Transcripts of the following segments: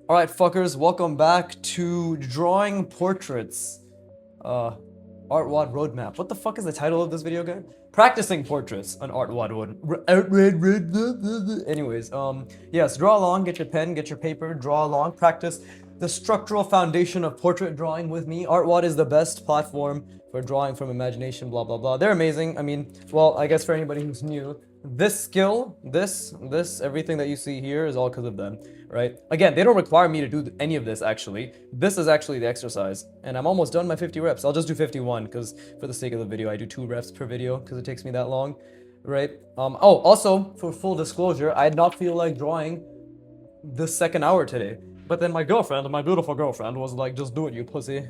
Alright, fuckers, welcome back to Drawing Portraits. Artwod Roadmap. What the fuck is the title of this video again? Practicing Portraits, an Artwod would. Anyways, yes, draw along, get your pen, get your paper, draw along, practice the structural foundation of portrait drawing with me. Artwod is the best platform for drawing from imagination, blah, blah, blah. They're amazing. I mean, well, I guess for anybody who's new, this skill, everything that you see here is all because of them, right? Again, they don't require me to do any of this, actually. This is actually the exercise, and I'm almost done my 50 reps. I'll just do 51, because for the sake of the video, I do 2 reps per video, because it takes me that long, right? Oh, also, for full disclosure, I did not feel like drawing the second hour today. But then my girlfriend, my beautiful girlfriend, was like, just do it, you pussy.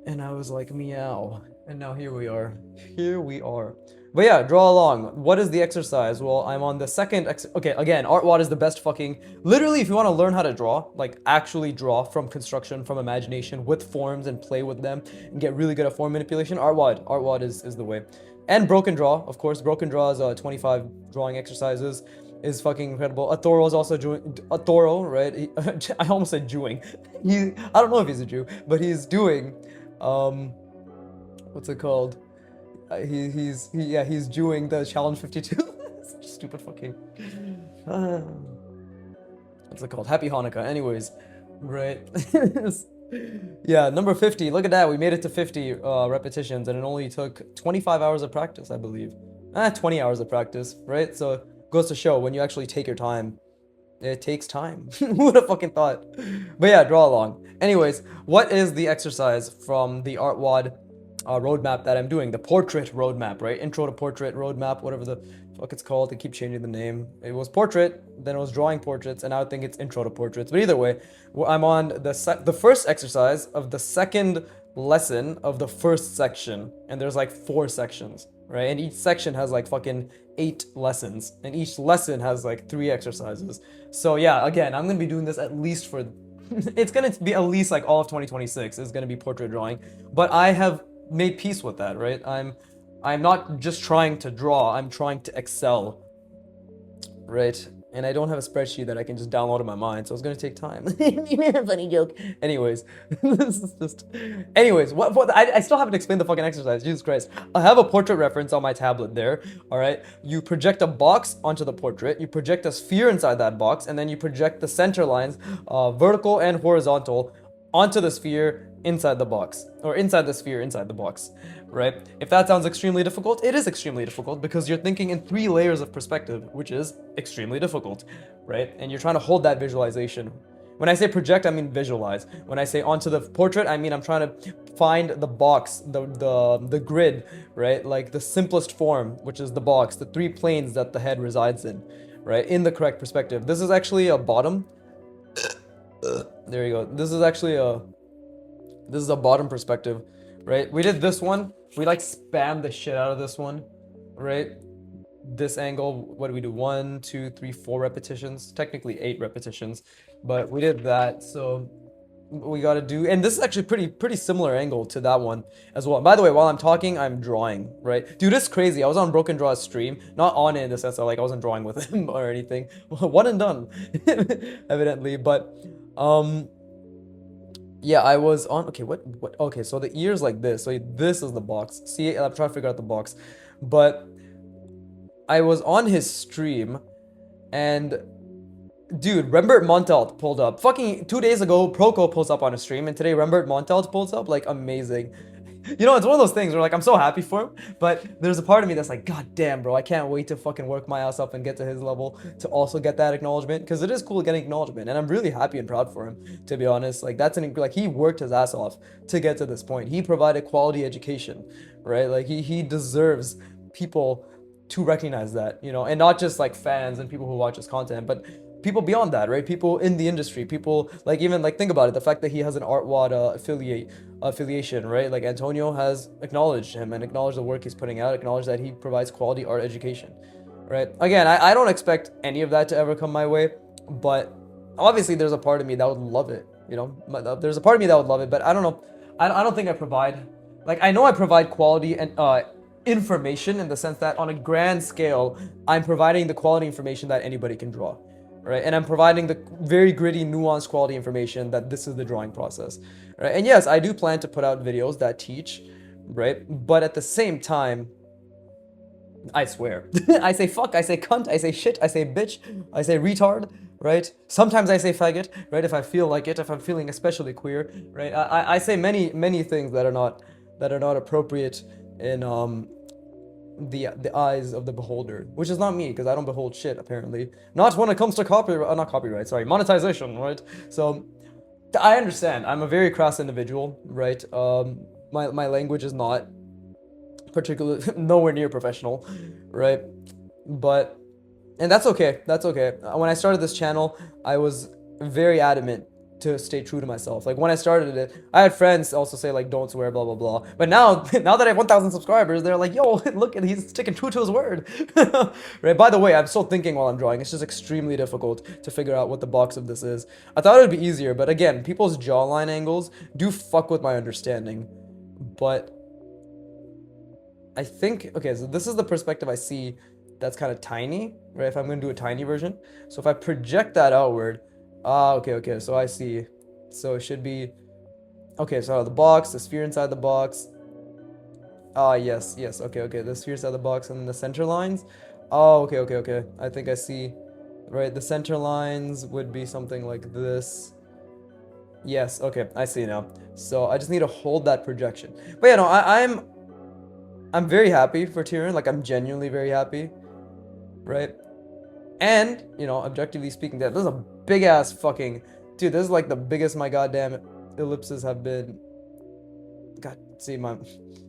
And I was like, meow. And now here we are. Here we are. But yeah, draw along. What is the exercise? Well, I'm on the second okay, again, Artwod is the best fucking... Literally, if you want to learn how to draw, like actually draw from construction, from imagination, with forms and play with them, and get really good at form manipulation, Artwod is the way. And Broken Draw, of course. Broken Draw is 25 drawing exercises. Is fucking incredible. Athoro is also doing... Athoro, right? I almost said Jewing. I don't know if he's a Jew, but he's doing... what's it called? He's doing the challenge 52. Such stupid fucking. What's it called? Happy Hanukkah. Anyways, right. Yeah, number 50. Look at that. We made it to 50 repetitions, and it only took 25 hours of practice, I believe. 20 hours of practice, right? So goes to show when you actually take your time. It takes time. Who would have fucking thought? But yeah, draw along. Anyways, what is the exercise from the Artwod roadmap that I'm doing? The portrait roadmap, right? Intro to portrait roadmap, whatever the fuck it's called. They keep changing the name. It was portrait, then it was drawing portraits, and now I think it's intro to portraits. But either way, I'm on the first exercise of the second lesson of the first section, and there's like 4 sections, right? And each section has like fucking 8 lessons, and each lesson has like 3 exercises. So yeah, again, I'm gonna be doing this at least for it's gonna be at least like all of 2026 is gonna be portrait drawing. But I have made peace with that, right? I'm not just trying to draw, I'm trying to excel, right? And I don't have a spreadsheet that I can just download in my mind, so it's gonna take time. Funny joke. Anyways, this is just. Anyways, what I still haven't explained the fucking exercise. Jesus Christ! I have a portrait reference on my tablet there. All right, you project a box onto the portrait. You project a sphere inside that box, and then you project the center lines, vertical and horizontal, onto the sphere inside the box, or inside the sphere inside the box, right? If that sounds extremely difficult, it is extremely difficult because you're thinking in 3 layers of perspective, which is extremely difficult, right? And you're trying to hold that visualization. When I say project, I mean visualize. When I say onto the portrait, I mean I'm trying to find the box, the grid, right? Like the simplest form, which is the box, the 3 planes that the head resides in, right? In the correct perspective. This is actually a bottom. There you go. This is a bottom perspective, right? We did this one. We like spam the shit out of this one, right? This angle, what do we do? 1, 2, 3, 4 repetitions. Technically 8 repetitions, but we did that. So we got to do, and this is actually pretty similar angle to that one as well. By the way, while I'm talking, I'm drawing, right? Dude, it's crazy. I was on Broken Draw's stream, not on it in the sense that like I wasn't drawing with him or anything. One and done, evidently. But yeah, I was on. Okay, what? Okay, so the ear's like this. So this is the box. See, I'm trying to figure out the box, but I was on his stream, and dude, Rembert Montelt pulled up. Fucking 2 days ago, Proco pulls up on his stream, and today Rembert Montelt pulls up. Like, amazing. You know, it's one of those things where like I'm so happy for him, but there's a part of me that's like, God damn, bro, I can't wait to fucking work my ass up and get to his level to also get that acknowledgement, because it is cool getting acknowledgement, and I'm really happy and proud for him, to be honest. Like that's like he worked his ass off to get to this point. He provided quality education, right? Like he deserves people to recognize that, you know, and not just like fans and people who watch his content, but people beyond that, right? People in the industry, people like even like think about it, the fact that he has an Artwod affiliation, right? Like Antonio has acknowledged him and acknowledged the work he's putting out, acknowledged that he provides quality art education, right? Again, I don't expect any of that to ever come my way, but obviously there's a part of me that would love it, you know? There's a part of me that would love it, but I don't know. I don't think I provide, like I know I provide quality and information in the sense that on a grand scale, I'm providing the quality information that anybody can draw. right? And I'm providing the very gritty, nuanced quality information that this is the drawing process, right? And yes, I do plan to put out videos that teach, right? But at the same time, I swear, I say fuck, I say cunt, I say shit, I say bitch, I say retard, right? Sometimes I say faggot, right? If I feel like it, if I'm feeling especially queer, right? I say many things that are not appropriate in the eyes of the beholder, which is not me, because I don't behold shit, apparently. Not when it comes to not copyright, sorry, monetization, right? So I understand. I'm a very crass individual, right? My language is not particularly nowhere near professional, right? But and that's okay. That's okay. When I started this channel, I was very adamant to stay true to myself. Like when I started it, I had friends also say like don't swear, blah blah blah. But now, now that I have 1,000 subscribers, they're like, yo, look, he's sticking true to his word. Right? By the way, I'm still thinking while I'm drawing. It's just extremely difficult to figure out what the box of this is. I thought it would be easier, but again, people's jawline angles do fuck with my understanding. But I think, okay, so this is the perspective I see that's kind of tiny, right? If I'm going to do a tiny version. So if I project that outward, okay, so I see. So it should be, okay, so the box, the sphere inside the box. Yes, okay, the sphere inside the box and the center lines. Oh, okay. I think I see, right? The center lines would be something like this. Yes, okay, I see now. So I just need to hold that projection. But yeah, no, I'm very happy for Tyrion. Like, I'm genuinely very happy, right? And, you know, objectively speaking, this is a big ass fucking, dude, this is like the biggest my goddamn ellipses have been. God, see, my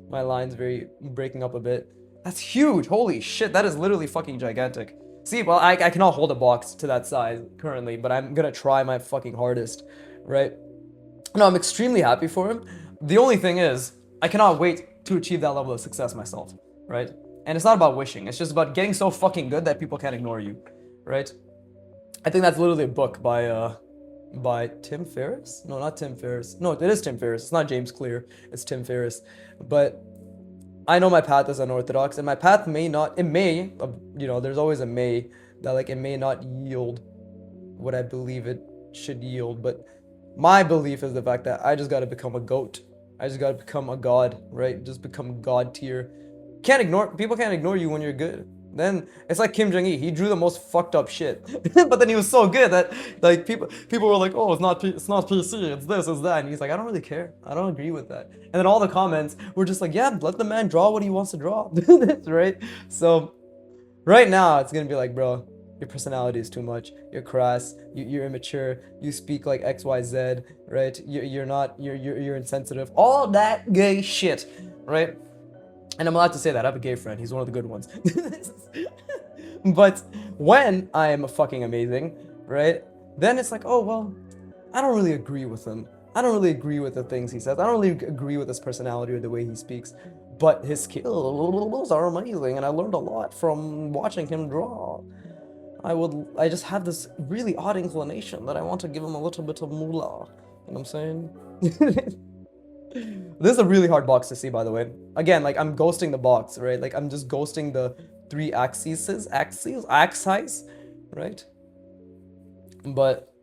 line's very breaking up a bit. That's huge. Holy shit, that is literally fucking gigantic. See, well, I cannot hold a box to that size currently, but I'm gonna try my fucking hardest, right? No, I'm extremely happy for him. The only thing is, I cannot wait to achieve that level of success myself, right? And it's not about wishing. It's just about getting so fucking good that people can't ignore you, right? I think that's literally a book by Tim Ferriss. No, not Tim Ferriss. No, it is Tim Ferriss. It's not James Clear. It's Tim Ferriss. But I know my path is unorthodox, and my path may not. It may, you know, there's always a may that like it may not yield what I believe it should yield. But my belief is the fact that I just got to become a goat. I just gotta become a god, right? Just become god tier. People can't ignore you when you're good. Then it's like Kim Jong-il. He drew the most fucked up shit, but then he was so good that like people were like, oh, it's not PC, it's this, it's that, and he's like, I don't really care. I don't agree with that. And then all the comments were just like, yeah, let the man draw what he wants to draw, right? So right now it's gonna be like, bro, your personality is too much. You're crass. You're immature. You speak like XYZ, right? You're insensitive. All that gay shit, right? And I'm allowed to say that. I have a gay friend. He's one of the good ones. But when I am fucking amazing, right? Then it's like, oh well, I don't really agree with him. I don't really agree with the things he says. I don't really agree with his personality or the way he speaks. But his skills are amazing, and I learned a lot from watching him draw. I just have this really odd inclination that I want to give him a little bit of moolah. You know what I'm saying? This is a really hard box to see, by the way. Again, like, I'm ghosting the box, right? Like, I'm just ghosting the 3 axes, right? But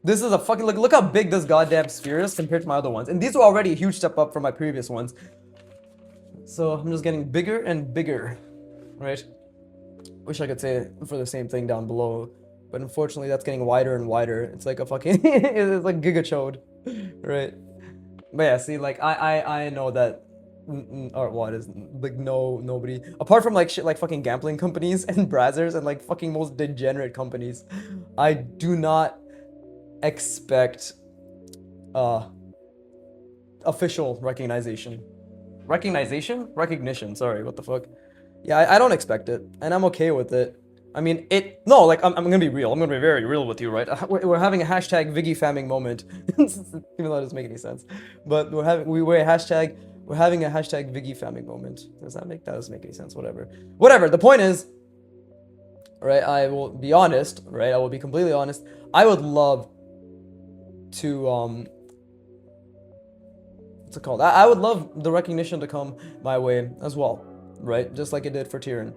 this is a fucking, look how big this goddamn sphere is compared to my other ones. And these were already a huge step up from my previous ones. So I'm just getting bigger and bigger, right? Wish I could say for the same thing down below, but unfortunately that's getting wider and wider. It's like a fucking, it's like gigachode, right? But yeah, see, like I know that artwod is like nobody apart from like shit like fucking gambling companies and brazzers and like fucking most degenerate companies. I do not expect official recognition, sorry, what the fuck. Yeah, I don't expect it, and I'm okay with it. I mean, no, like, I'm gonna be real. I'm gonna be very real with you, right? We're having a hashtag Viggy famming moment, even though that doesn't make any sense. But we're having a hashtag Viggy famming moment. That doesn't make any sense, whatever. The point is, right, I will be honest, right? I will be completely honest. I would love to, what's it called? I would love the recognition to come my way as well, right? Just like it did for Tyrion.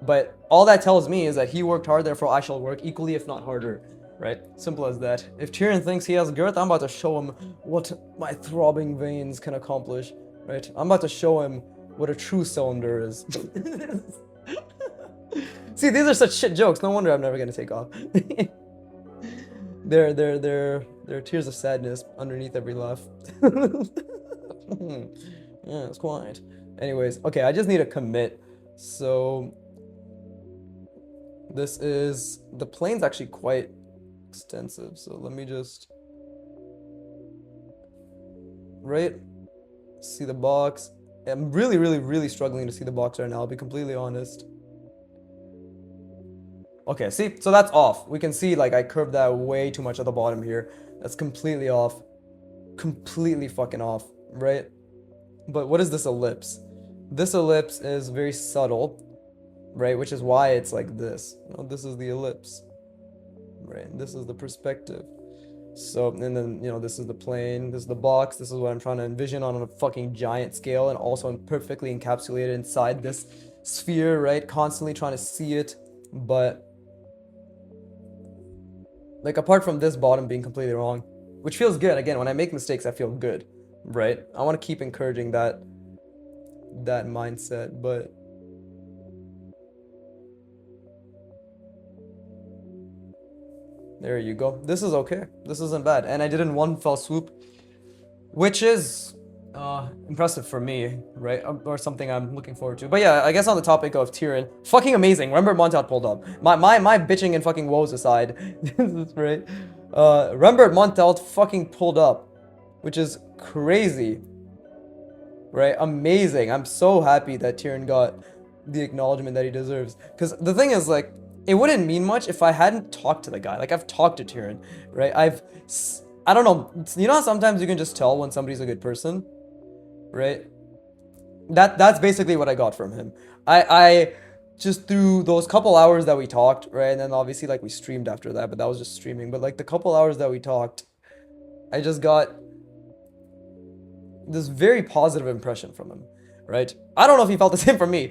But all that tells me is that he worked hard, therefore I shall work equally, if not harder. Right? Simple as that. If Tyrion thinks he has girth, I'm about to show him what my throbbing veins can accomplish. Right? I'm about to show him what a true cylinder is. See, these are such shit jokes. No wonder I'm never gonna take off. There are tears of sadness underneath every laugh. Yeah, it's quiet. Anyways, okay, I just need to commit. So this is the plane's actually quite extensive. So let me just see the box. I'm really struggling to see the box right now, I'll be completely honest. Okay, see, so that's off. We can see like I curved that way too much at the bottom here. That's completely off. Completely fucking off, right? But what is this ellipse? This ellipse is very subtle, right? Which is why it's like this. You know, this is the ellipse, right? This is the perspective. So, and then, you know, this is the plane, this is the box, this is what I'm trying to envision on a fucking giant scale, and also perfectly encapsulated inside this sphere, right? Constantly trying to see it, but like apart from this bottom being completely wrong, which feels good. Again, when I make mistakes, I feel good, right? I want to keep encouraging that mindset, but there you go. This is okay. This isn't bad. And I did it in one fell swoop, which is impressive for me, right? Or something I'm looking forward to. But yeah, I guess on the topic of Tyrion, fucking amazing. Remember Montaut pulled up. My bitching and fucking woes aside, right? Rembert Montaut fucking pulled up, which is crazy, right? Amazing. I'm so happy that Tyrion got the acknowledgement that he deserves. Because the thing is, like, it wouldn't mean much if I hadn't talked to the guy. Like, I've talked to Tyrion, right? I don't know. You know how sometimes you can just tell when somebody's a good person, right? That's basically what I got from him. I just through those couple hours that we talked, right? And then obviously like we streamed after that, but that was just streaming. But like the couple hours that we talked, I just got this very positive impression from him, right? I don't know if he felt the same for me.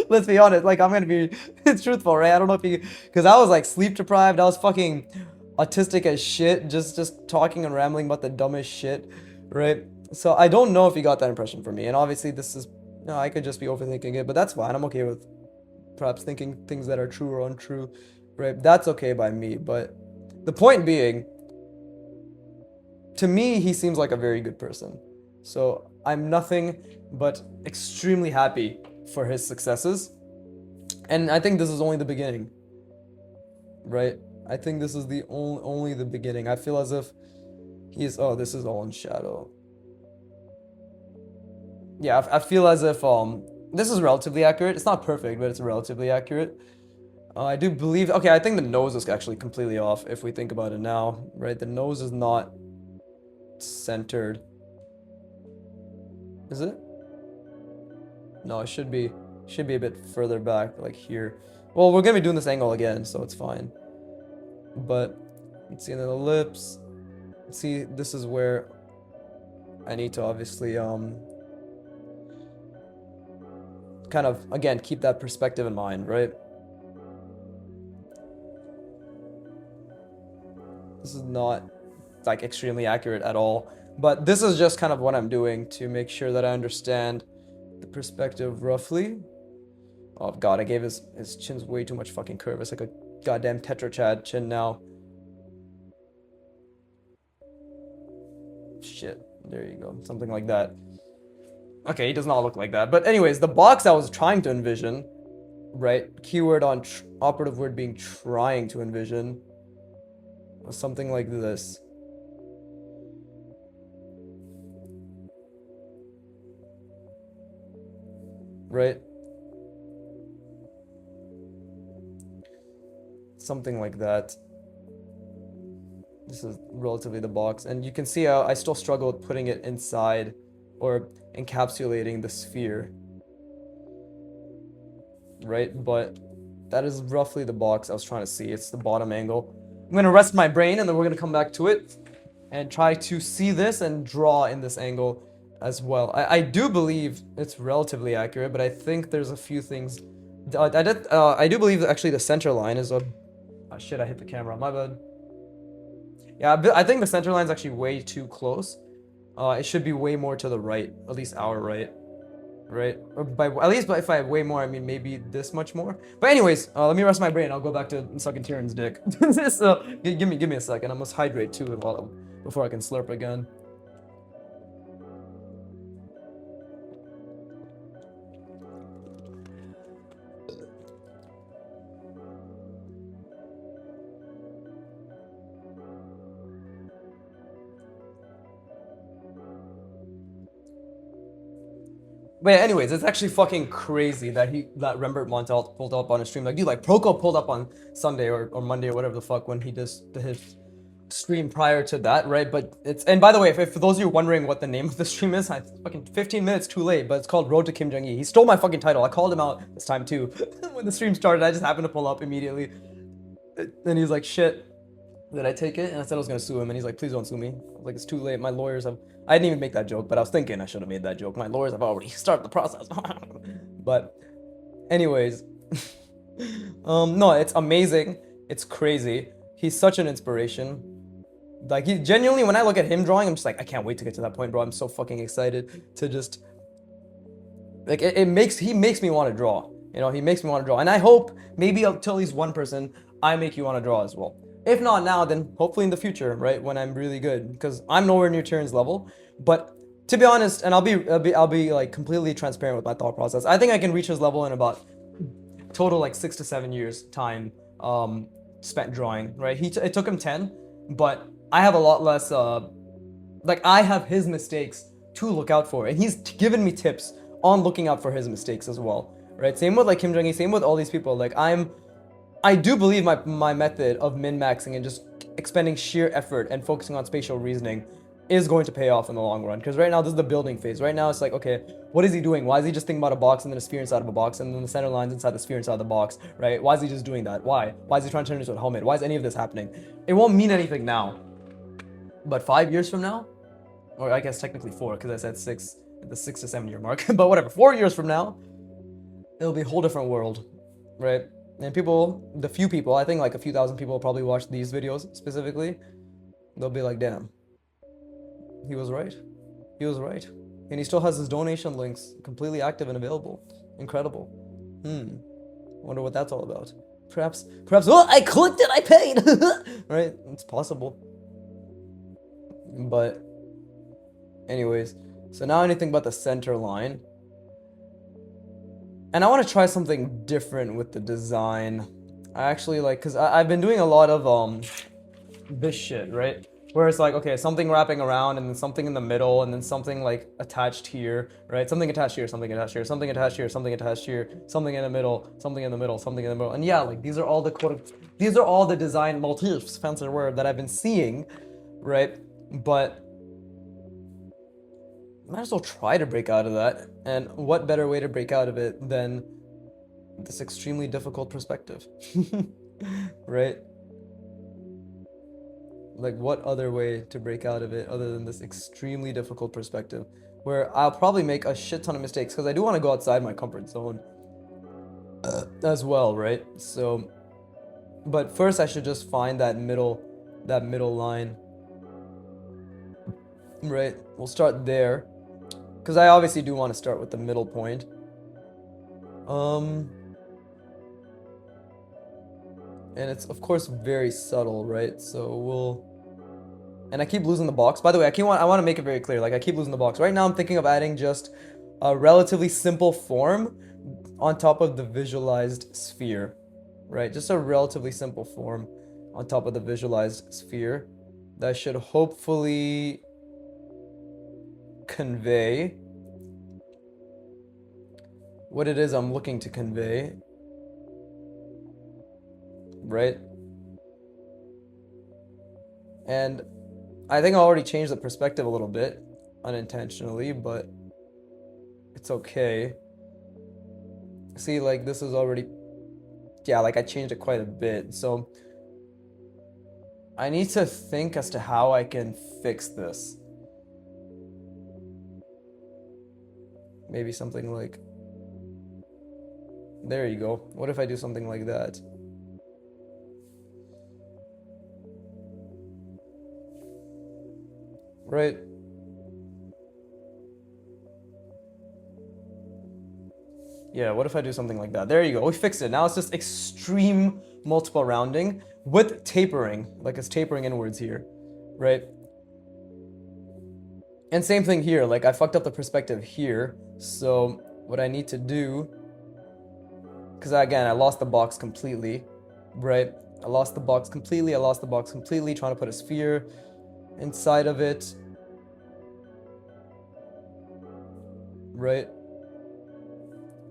Let's be honest. Like, I'm gonna be truthful, right? I don't know if he, because I was like sleep deprived. I was fucking autistic as shit, just talking and rambling about the dumbest shit, right? So I don't know if he got that impression from me. And obviously this is, no, I could just be overthinking it, but that's fine. I'm okay with perhaps thinking things that are true or untrue, right? That's okay by me. But the point being, to me, he seems like a very good person. So I'm nothing but extremely happy for his successes. And I think this is only the beginning, right? I think this is the only the beginning. I feel as if he's, oh, this is all in shadow. Yeah, I feel as if this is relatively accurate. It's not perfect, but it's relatively accurate. I do believe, okay, I think the nose is actually completely off if we think about it now, right? The nose is not centered. Is it? No, it should be a bit further back, like here. Well, we're gonna be doing this angle again, so it's fine. But let's see, and then the lips. See, this is where I need to obviously kind of again keep that perspective in mind, right? This is not like extremely accurate at all, but this is just kind of what I'm doing to make sure that I understand the perspective roughly. Oh god, I gave his chin's way too much fucking curve. It's like a goddamn Tetrachad chin now. Shit, there you go, something like that. Okay, he does not look like that. But anyways, the box I was trying to envision, right? Keyword on operative word being trying to envision, was something like this. Right? Something like that. This is relatively the box. And you can see how I still struggle with putting it inside or encapsulating the sphere. Right? But that is roughly the box I was trying to see. It's the bottom angle. I'm going to rest my brain and then we're going to come back to it and try to see this and draw in this angle as well. I do believe it's relatively accurate, but I think there's a few things I do believe that actually the center line is a. Oh, shit! I hit the camera. My bad. Yeah, I think the center line is actually way too close. It should be way more to the right, at least our right, right? Or by at least, but if I have way more, I mean maybe this much more. But anyways, let me rest my brain. I'll go back to sucking Tyrion's dick. So give me a second. I must hydrate too before I can slurp again. But yeah, anyways, it's actually fucking crazy that Rembert Montel pulled up on a stream. Like, dude, like Proko pulled up on Sunday or Monday or whatever the fuck when he does his stream prior to that, right? But it's, and by the way, if for those of you wondering what the name of the stream is, I fucking 15 minutes too late, but it's called Road to Kim Jong-il. He stole my fucking title. I called him out this time too. When the stream started, I just happened to pull up immediately. And he's like, shit. Did I take it? And I said I was gonna sue him, and he's like, please don't sue me. I was like, it's too late. My lawyers have. I didn't even make that joke, but I was thinking I should have made that joke. My lawyers have already started the process. But, anyways, no, it's amazing. It's crazy. He's such an inspiration. Like, he genuinely, when I look at him drawing, I'm just like, I can't wait to get to that point, bro. I'm so fucking excited to just, like, he makes me want to draw. You know, he makes me want to draw, and I hope maybe I'll tell at least one person I make you want to draw as well. If not now, then hopefully in the future, right? When I'm really good, because I'm nowhere near Tyrion's level. But to be honest, and I'll be like completely transparent with my thought process. I think I can reach his level in about total like 6 to 7 years time spent drawing, right? It took him 10, but I have a lot less. Like I have his mistakes to look out for, and he's given me tips on looking out for his mistakes as well, right? Same with like Kim Jong-il, same with all these people. Like I do believe my method of min-maxing and just expending sheer effort and focusing on spatial reasoning is going to pay off in the long run. Because right now, this is the building phase. Right now, it's like, okay, what is he doing? Why is he just thinking about a box and then a sphere inside of a box and then the center lines inside the sphere inside the box, right? Why is he just doing that? Why? Why is he trying to turn it into a helmet? Why is any of this happening? It won't mean anything now. But 5 years from now, or I guess technically 4, because I said 6 at the 6 to 7 year mark, but whatever, 4 years from now, it'll be a whole different world, right? And people, the few people, I think like a few thousand people will probably watch these videos specifically. They'll be like, damn, he was right. He was right. And he still has his donation links completely active and available. Incredible. Wonder what that's all about. Perhaps, oh, I clicked it, I paid! Right? It's possible. But, anyways, so now anything but the center line. And I want to try something different with the design. I actually like, because I've been doing a lot of this shit, right? Where it's like, okay, something wrapping around and then something in the middle and then something like attached here, right? Something attached here, something attached here, something attached here, something attached here, something in the middle, something in the middle, something in the middle. And yeah, like these are all the design motifs, fancy word, that I've been seeing, right? But might as well try to break out of that. And what better way to break out of it than this extremely difficult perspective, right? Like, what other way to break out of it other than this extremely difficult perspective, where I'll probably make a shit ton of mistakes because I do want to go outside my comfort zone as well, right? So, but first I should just find that middle line, right? We'll start there. Because I obviously do want to start with the middle point. And it's of course very subtle, right? So we'll, and I keep losing the box. By the way, I want to make it very clear. Like I keep losing the box. Right now I'm thinking of adding just a relatively simple form on top of the visualized sphere, right? Just a relatively simple form on top of the visualized sphere that should hopefully convey what it is I'm looking to convey, right? And I think I already changed the perspective a little bit unintentionally, but it's okay. See, like this is already, yeah, like I changed it quite a bit. So I need to think as to how I can fix this. Maybe something like There you go. What if I do something like that? Right? Yeah, what if I do something like that? There you go. We fixed it. Now it's just extreme multiple rounding with tapering. Like it's tapering inwards here. Right? And same thing here. Like I fucked up the perspective here. So what I need to do, because again, I lost the box completely. Right? I lost the box completely. I lost the box completely. Trying to put a sphere inside of it. Right?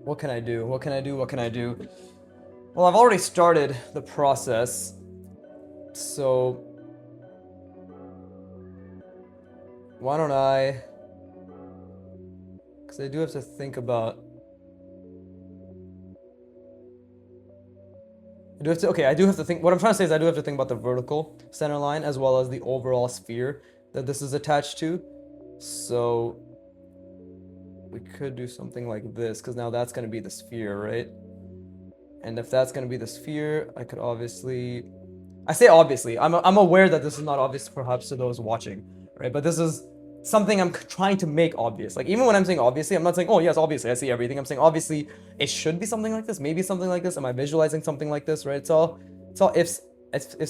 What can I do? What can I do? What can I do? Well, I've already started the process. So why don't I? Because I do have to think about. I do have to think. What I'm trying to say is I do have to think about the vertical center line as well as the overall sphere that this is attached to. So we could do something like this because now that's going to be the sphere, right? And if that's going to be the sphere, I could obviously. I say obviously. I'm aware that this is not obvious perhaps to those watching, right? But this is something I'm trying to make obvious. Like even when I'm saying obviously, I'm not saying, oh yes, obviously I see everything. I'm saying obviously it should be something like this, maybe something like this. Am I visualizing something like this, right? It's all ifs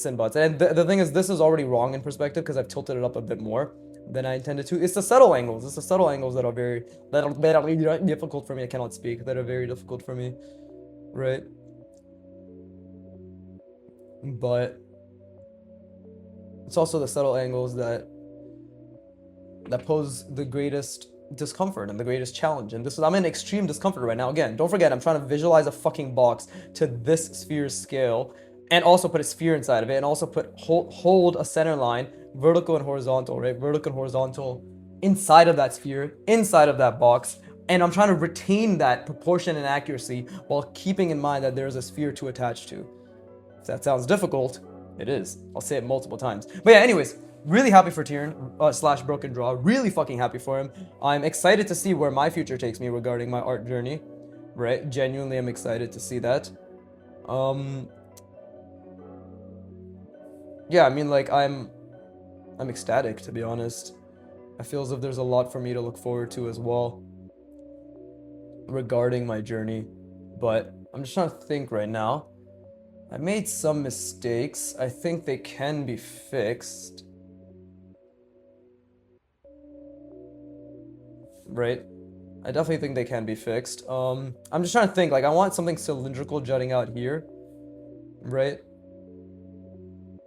and buts. And the thing is, this is already wrong in perspective because I've tilted it up a bit more than I intended to. It's the subtle angles. It's the subtle angles that are very difficult for me. I cannot speak. That are very difficult for me, right? But it's also the subtle angles that pose the greatest discomfort and the greatest challenge. And I'm in extreme discomfort right now. Again, don't forget, I'm trying to visualize a fucking box to this sphere's scale and also put a sphere inside of it and also hold a center line, vertical and horizontal, right? Vertical and horizontal inside of that sphere, inside of that box. And I'm trying to retain that proportion and accuracy while keeping in mind that there's a sphere to attach to. If that sounds difficult, it is. I'll say it multiple times. But yeah, anyways, really happy for Tyrion slash Broken Draw. Really fucking happy for him. I'm excited to see where my future takes me regarding my art journey. Right? Genuinely, I'm excited to see that. Yeah, I mean, like, I'm ecstatic, to be honest. I feel as if there's a lot for me to look forward to as well regarding my journey. But I'm just trying to think right now. I made some mistakes. I think they can be fixed. Right? I definitely think they can be fixed. I'm just trying to think, like, I want something cylindrical jutting out here. Right?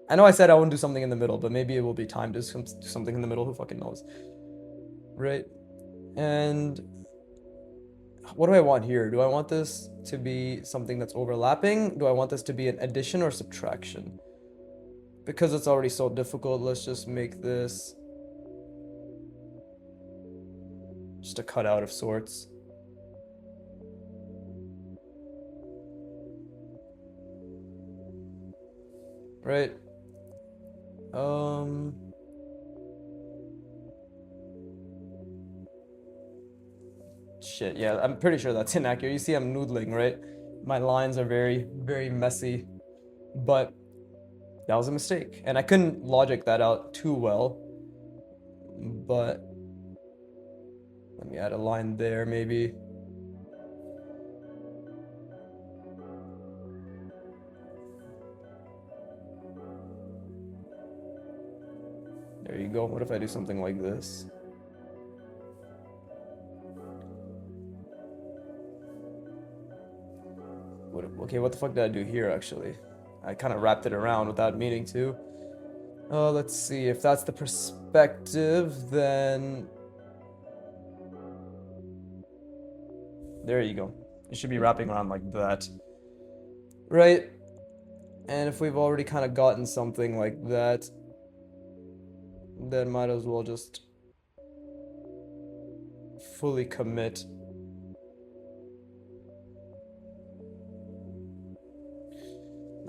I know I said I wouldn't do something in the middle, but maybe it will be time to do something in the middle. Who fucking knows? Right? And what do I want here? Do I want this to be something that's overlapping? Do I want this to be an addition or subtraction? Because it's already so difficult, let's just make this just a cutout of sorts. Right? Shit, yeah, I'm pretty sure that's inaccurate. You see I'm noodling, right? My lines are very, very messy. But that was a mistake. And I couldn't logic that out too well. But let me add a line there, maybe. There you go. What if I do something like this? Okay, what the fuck did I do here, actually? I kind of wrapped it around without meaning to. Let's see. If that's the perspective, then... There you go. It should be wrapping around like that. Right? And if we've already kind of gotten something like that, then might as well just fully commit.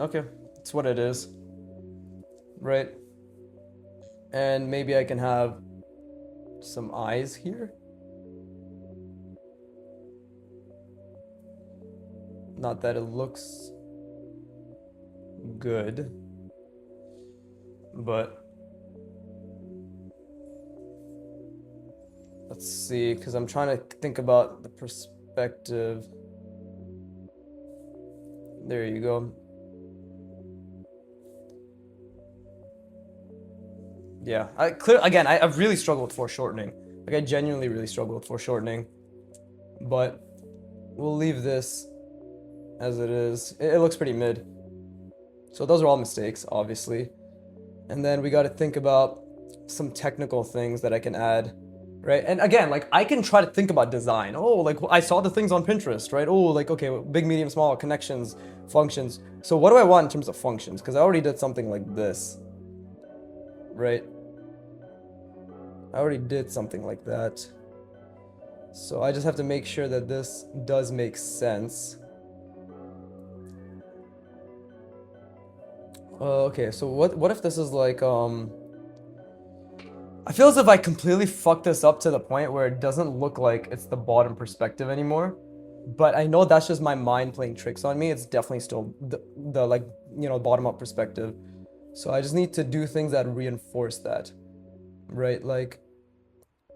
Okay, it's what it is. Right? And maybe I can have some eyes here. Not that it looks good, but let's see, because I'm trying to think about the perspective. There you go. Yeah, I've really struggled with foreshortening. Like I genuinely really struggle with foreshortening, but we'll leave this as it is. It looks pretty mid. So those are all mistakes, obviously. And then we got to think about some technical things that I can add, right? And again, like I can try to think about design. Oh, like I saw the things on Pinterest, right? Oh, like okay, big, medium, small, connections, functions. So what do I want in terms of functions? Because I already did something like this, right? I already did something like that. So I just have to make sure that this does make sense. Okay, so what if this is like I feel as if I completely fucked this up to the point where it doesn't look like it's the bottom perspective anymore. But I know that's just my mind playing tricks on me. It's definitely still the like, you know, bottom up perspective. So I just need to do things that reinforce that. Right? Like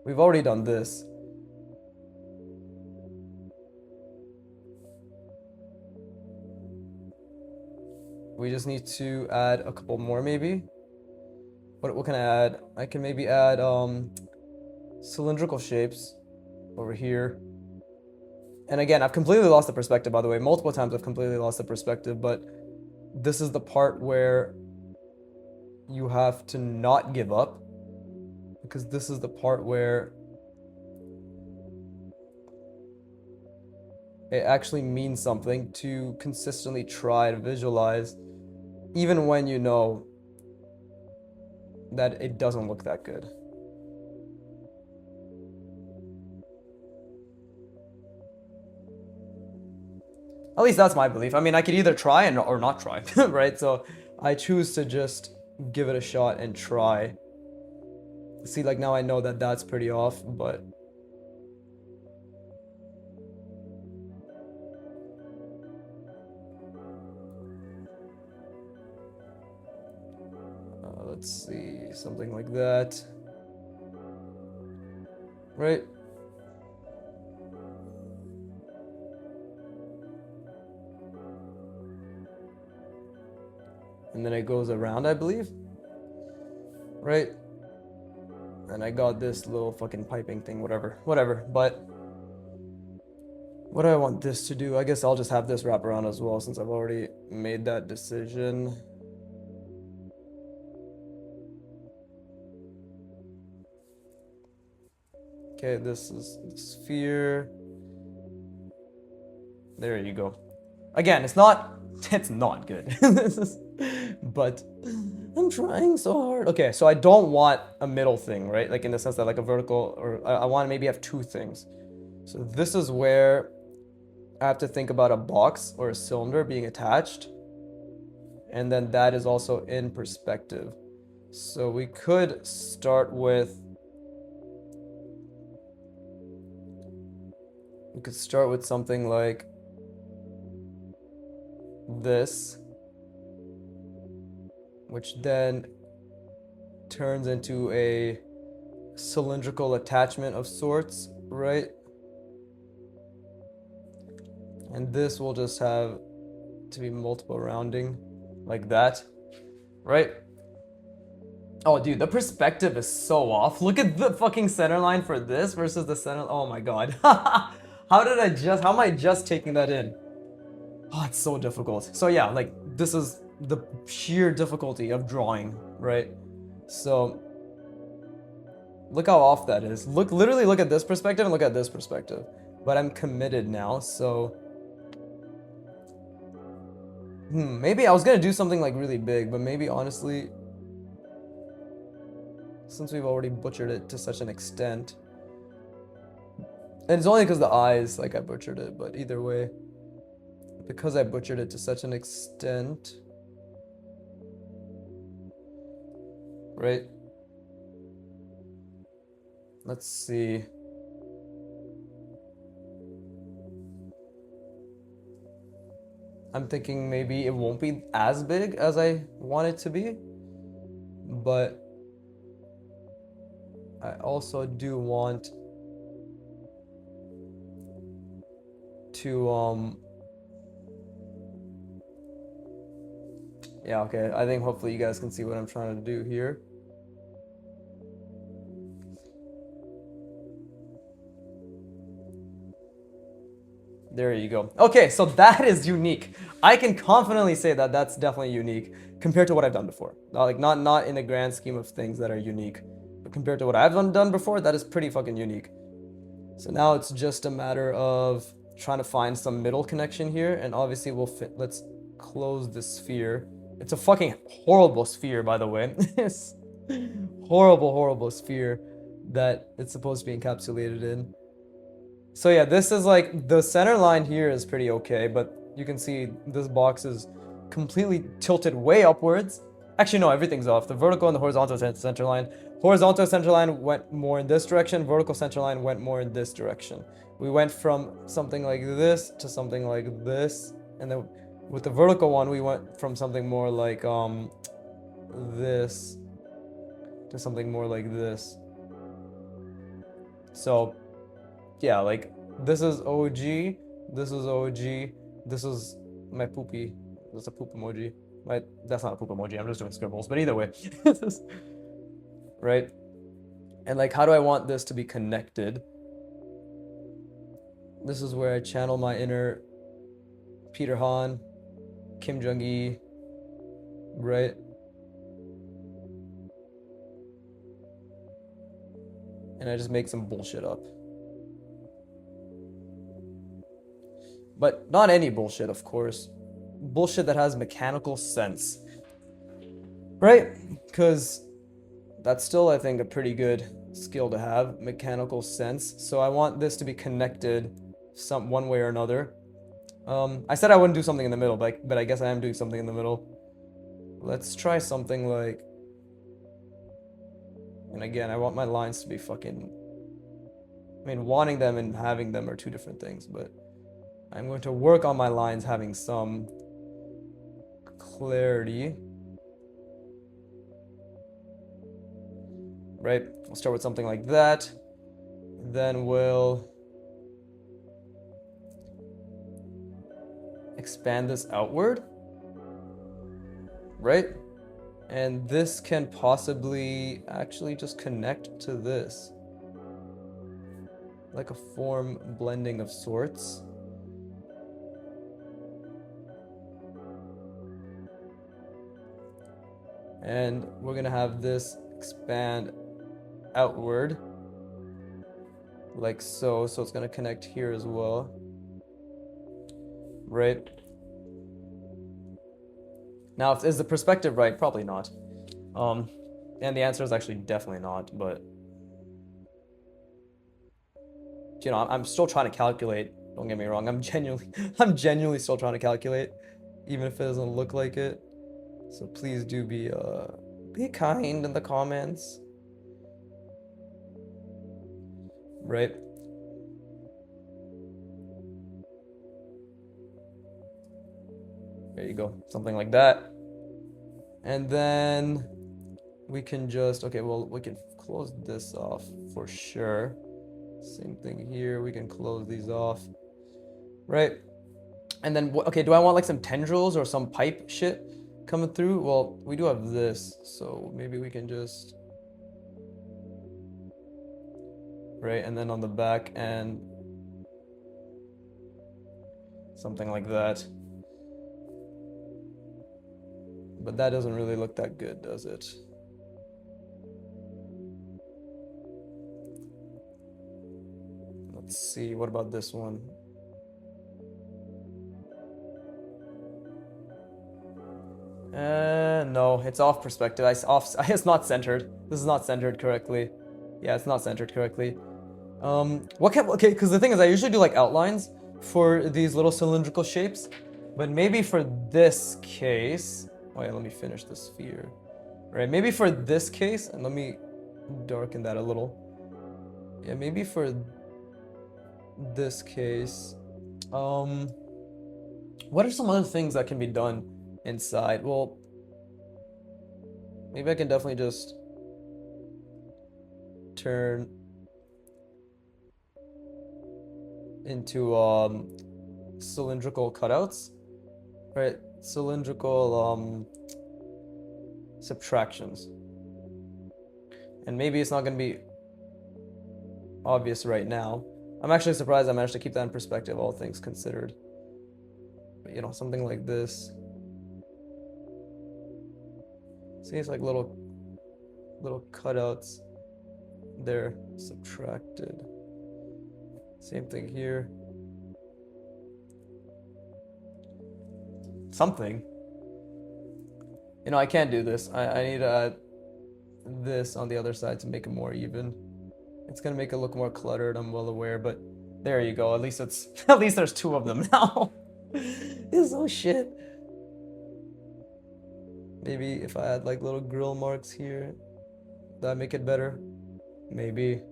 we've already done this. We just need to add a couple more maybe. What can I add? I can maybe add cylindrical shapes over here. And again, I've completely lost the perspective, by the way. Multiple times I've completely lost the perspective, but this is the part where you have to not give up, because this is the part where it actually means something to consistently try to visualize, even when you know that it doesn't look that good. At least that's my belief. I mean, I could either try and or not try, right? So I choose to just give it a shot and try. See, like now I know that that's pretty off, but let's see, something like that, right? And then it goes around, I believe, right? And I got this little fucking piping thing, whatever, but what do I want this to do? I guess I'll just have this wrap around as well, since I've already made that decision. Okay, this is the sphere. There you go. Again, it's not good. But I'm trying so hard. Okay, so I don't want a middle thing, right? Like in the sense that like a vertical, or I want to maybe have two things. So this is where I have to think about a box or a cylinder being attached. And then that is also in perspective. So we could start with something like this, which then turns into a cylindrical attachment of sorts, right? And this will just have to be multiple rounding like that, right? Oh, dude, the perspective is so off. Look at the fucking center line for this versus the center. Oh my god. How am I just taking that in? Oh, it's so difficult. So yeah, like this is the sheer difficulty of drawing, right? So look how off that is. Literally look at this perspective and look at this perspective. But I'm committed now, so maybe I was gonna do something like really big, but maybe honestly, since we've already butchered it to such an extent, and it's only because the eyes, like I butchered it, but either way, because I butchered it to such an extent, right? Let's see. I'm thinking maybe it won't be as big as I want it to be, but I also do want to yeah, okay. I think hopefully you guys can see what I'm trying to do here. There you go. Okay, so that is unique. I can confidently say that that's definitely unique compared to what I've done before. Like not in the grand scheme of things that are unique, but compared to what I've done before, that is pretty fucking unique. So now it's just a matter of trying to find some middle connection here, and obviously we'll fit. Let's close the sphere. It's a fucking horrible sphere, by the way. It's horrible, horrible sphere that it's supposed to be encapsulated in. So yeah, this is like, the center line here is pretty okay, but you can see this box is completely tilted way upwards. Actually, no, everything's off. The vertical and the horizontal center line. Horizontal center line went more in this direction. Vertical center line went more in this direction. We went from something like this to something like this. And then with the vertical one, we went from something more like this to something more like this. So yeah, like this is OG, this is OG, this is my poopy. That's a poop emoji. That's not a poop emoji, I'm just doing scribbles, but either way. Right? And like, how do I want this to be connected? This is where I channel my inner Peter Han, Kim Jong-gi, right? And I just make some bullshit up. But not any bullshit, of course. Bullshit that has mechanical sense. Right? Because that's still, I think, a pretty good skill to have, mechanical sense. So I want this to be connected one way or another. I said I wouldn't do something in the middle, but I guess I am doing something in the middle. Let's try something like... And again, I want my lines to be fucking... I mean, wanting them and having them are two different things, but... I'm going to work on my lines having some clarity. Right? We'll start with something like that. Then we'll expand this outward. Right? And this can possibly actually just connect to this. Like a form blending of sorts. And we're gonna have this expand outward like so. So it's gonna connect here as well. Right? Now, is the perspective right? Probably not. And the answer is actually definitely not, but you know, I'm still trying to calculate. Don't get me wrong. I'm genuinely still trying to calculate, even if it doesn't look like it. So please do be kind in the comments. Right? There you go. Something like that. And then we can just, okay, well, we can close this off for sure. Same thing here. We can close these off. Right? And then, okay, do I want like some tendrils or some pipe shit coming through? Well, we do have this, so maybe we can just... Right, and then on the back end, something like that. But that doesn't really look that good, does it? Let's see, what about this one? No, it's off perspective. It's not centered. This is not centered correctly. Yeah, it's not centered correctly. Okay, because the thing is, I usually do like outlines for these little cylindrical shapes, but maybe for this case, wait, let me finish the sphere. Right, maybe for this case, and let me darken that a little. Yeah, maybe for this case, What are some other things that can be done inside? Well, maybe I can definitely just turn into cylindrical cutouts, right? Cylindrical subtractions. And maybe it's not going to be obvious right now. I'm actually surprised I managed to keep that in perspective, all things considered. But, you know, something like this. See, it's like little cutouts. They're subtracted. Same thing here. Something. You know, I can't do this. I need to add this on the other side to make it more even. It's gonna make it look more cluttered, I'm well aware, but there you go. At least it's at least there's two of them now. This is so shit. Maybe if I add like little grill marks here, that make it better. Maybe.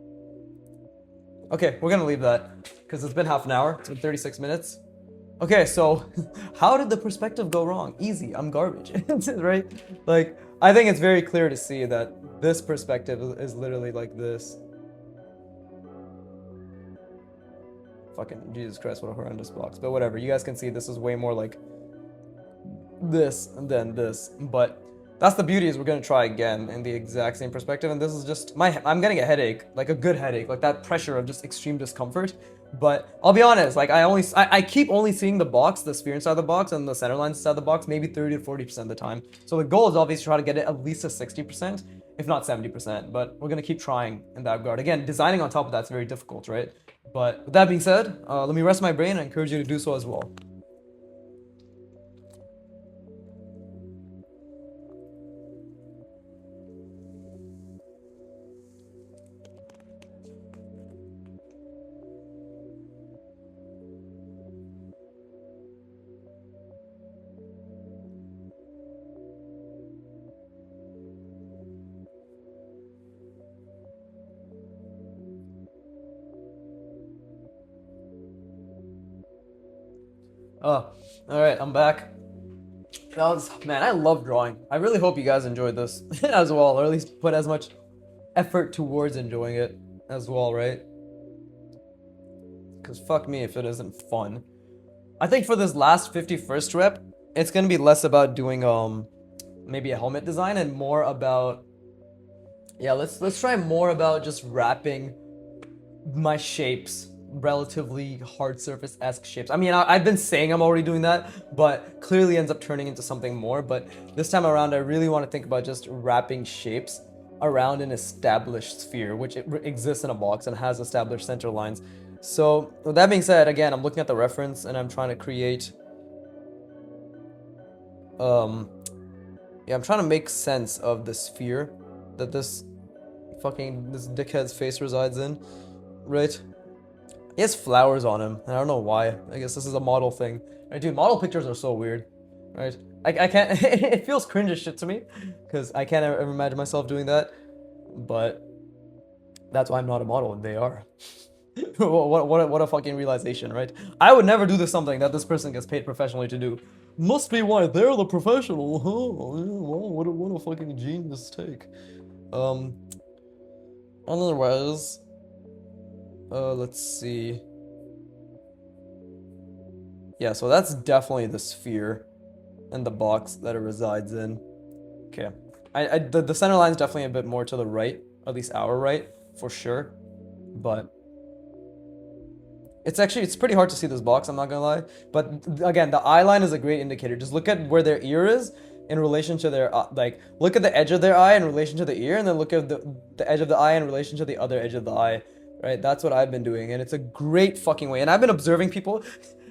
Okay, we're gonna leave that because it's been half an hour. It's been 36 minutes. Okay, so how did the perspective go wrong? Easy, I'm garbage, right? Like, I think it's very clear to see that this perspective is literally like this. Fucking Jesus Christ, what a horrendous box. But whatever, you guys can see this is way more like this than this. But that's the beauty, is we're gonna try again in the exact same perspective. And this is just I'm getting a headache, like a good headache, like that pressure of just extreme discomfort. But I'll be honest, like I keep only seeing the box, the sphere inside the box and the center line inside the box, maybe 30 to 40% of the time. So the goal is obviously to try to get it at least to 60%, if not 70%. But we're gonna keep trying in that regard. Again, designing on top of that's very difficult, right? But with that being said, let me rest my brain and encourage you to do so as well. Oh, all right, I'm back. Man, I love drawing. I really hope you guys enjoyed this as well, or at least put as much effort towards enjoying it as well, right? Because fuck me if it isn't fun. I think for this last 51st rep, it's gonna be less about doing maybe a helmet design and more about, yeah, let's try more about just wrapping my shapes, relatively hard surface-esque shapes. I mean, I've been saying I'm already doing that, but clearly ends up turning into something more. But this time around, I really want to think about just wrapping shapes around an established sphere, which exists in a box and has established center lines. So with that being said, again, I'm looking at the reference and I'm trying to create, yeah, I'm trying to make sense of the sphere that this dickhead's face resides in, right? He has flowers on him, and I don't know why. I guess this is a model thing. Right, dude, model pictures are so weird, right? I can't, it feels cringe as shit to me, because I can't ever imagine myself doing that, but that's why I'm not a model, and they are. What a fucking realization, right? I would never do something that this person gets paid professionally to do. Must be why they're the professional. Oh, wow, what a fucking genius take. Otherwise, let's see. Yeah, so that's definitely the sphere and the box that it resides in. Okay. The center line is definitely a bit more to the right, at least our right, for sure. But it's pretty hard to see this box, I'm not gonna lie. But again, the eye line is a great indicator. Just look at where their ear is in relation to their, like, look at the edge of their eye in relation to the ear, and then look at the edge of the eye in relation to the other edge of the eye. Right, that's what I've been doing, and it's a great fucking way. And I've been observing people.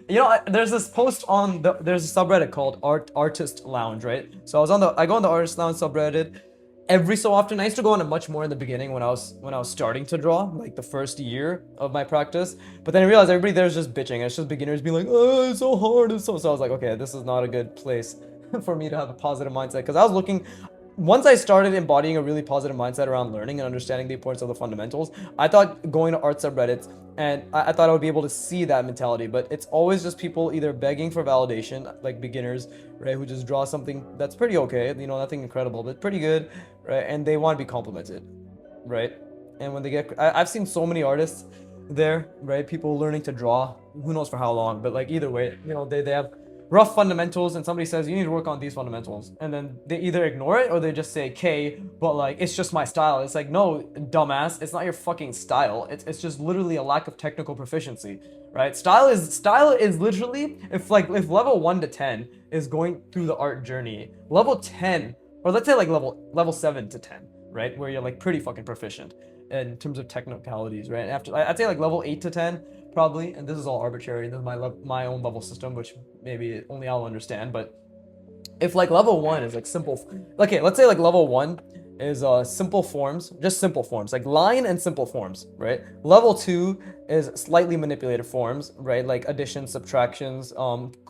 You know, there's this post on there's a subreddit called Artist Lounge, right? So I go on the Artist Lounge subreddit every so often. I used to go on it much more in the beginning when I was starting to draw, like the first year of my practice. But then I realized everybody there's just bitching. It's just beginners being like, oh, it's so hard, so I was like, okay, this is not a good place for me to have a positive mindset, because I was looking. once I started embodying a really positive mindset around learning and understanding the importance of the fundamentals, I thought going to art subreddits and I thought I would be able to see that mentality, but it's always just people either begging for validation, like beginners, right, who just draw something that's pretty okay, you know, nothing incredible, but pretty good, right, and they want to be complimented, right? And when they get, I've seen so many artists there, right, people learning to draw, who knows for how long, but like either way, you know, they have rough fundamentals and somebody says you need to work on these fundamentals and then they either ignore it or they just say K, but like it's just my style. It's like, no, dumbass, it's not your fucking style. It's just literally a lack of technical proficiency, right? Style is literally, if level 1 to 10 is going through the art journey, level 10, or let's say like level 7 to 10, right, where you're like pretty fucking proficient in terms of technicalities, right? After, I'd say like level 8 to 10 probably, and this is all arbitrary, this is my own level system, which maybe only I'll understand, but if like level 1 is like simple, okay, let's say like level 1 is simple forms, just simple forms, like line and simple forms, right? Level 2 is slightly manipulated forms, right? Like additions, subtractions,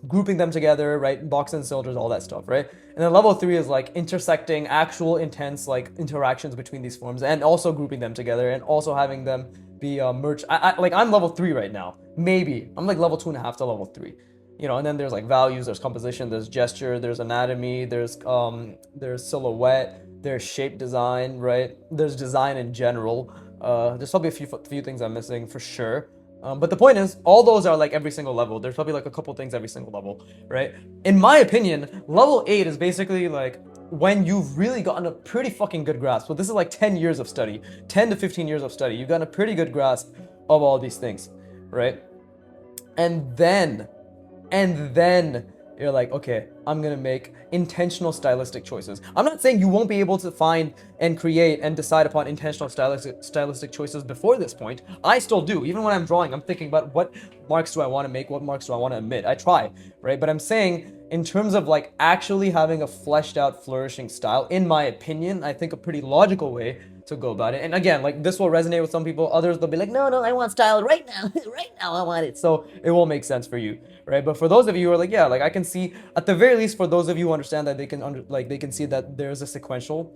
grouping them together, right? Boxes and cylinders, all that stuff, right? And then level 3 is like intersecting actual intense like interactions between these forms and also grouping them together and also having them be merged. Like I'm level 3 right now, maybe I'm like level 2.5 to level 3, you know. And then there's like values, there's composition, there's gesture, there's anatomy, there's silhouette, there's shape design, right? There's design in general. There's probably a few things I'm missing for sure. But the point is, all those are like every single level. There's probably like a couple things every single level, right? In my opinion, level 8 is basically like when you've really gotten a pretty fucking good grasp. So this is like 10 years of study, 10 to 15 years of study. You've gotten a pretty good grasp of all these things, right? And then you're like, okay, I'm gonna make intentional stylistic choices. I'm not saying you won't be able to find and create and decide upon intentional stylistic choices before this point. I still do. Even when I'm drawing, I'm thinking about what marks do I want to make, what marks do I want to omit. I try, right? But I'm saying in terms of like actually having a fleshed out, flourishing style, in my opinion, I think a pretty logical way to go about it. And again, like this will resonate with some people. Others, they'll be like, no, I want style right now. Right now I want it. So it will make sense for you, right? But for those of you who are like, yeah, like I can see, at the very least, for those of you who understand that they can see that there's a sequential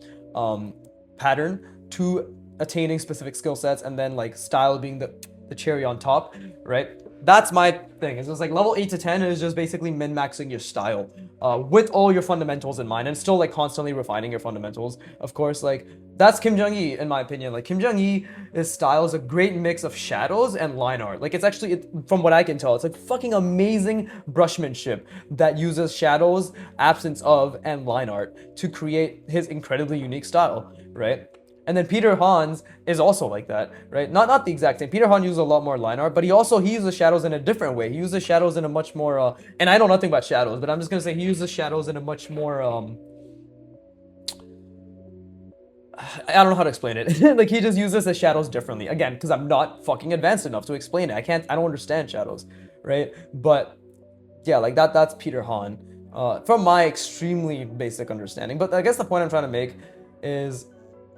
pattern to attaining specific skill sets, and then like style being the cherry on top, right? That's my thing. It's just like level 8 to 10 is just basically min-maxing your style with all your fundamentals in mind, and still like constantly refining your fundamentals. Of course, like that's Kim Jung-hee in my opinion. Like Kim Jung-hee, his style is a great mix of shadows and line art. Like it's actually, from what I can tell, it's like fucking amazing brushmanship that uses shadows, absence of, and line art to create his incredibly unique style, right? And then Peter Hans is also like that, right? Not the exact same. Peter Han uses a lot more line art, but he uses shadows in a different way. He uses shadows in a much more and I know nothing about shadows, but I'm just gonna say he uses shadows in a much more I don't know how to explain it. Like he just uses the shadows differently. Again, because I'm not fucking advanced enough to explain it. I don't understand shadows, right? But yeah, like that's Peter Han. From my extremely basic understanding. But I guess the point I'm trying to make is,